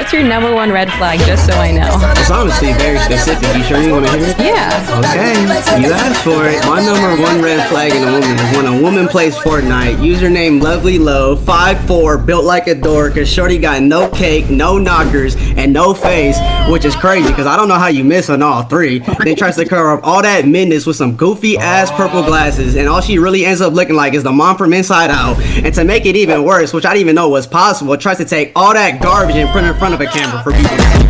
What's your number one red flag, just so I know? It's honestly very specific. You sure you want to hear it? Yeah. Okay, you asked for it. My number one red flag in a woman is when a woman plays Fortnite. Username Lovely Low, 5'4", built like a door, cause shorty got no cake, no knockers, and no face, which is crazy, cause I don't know how you miss on all three. Then tries to cover up all that midness with some goofy ass purple glasses, and all she really ends up looking like is the mom from Inside Out. And to make it even worse, which I didn't even know was possible, tries to take all that garbage and put it in front of a camera for people to see.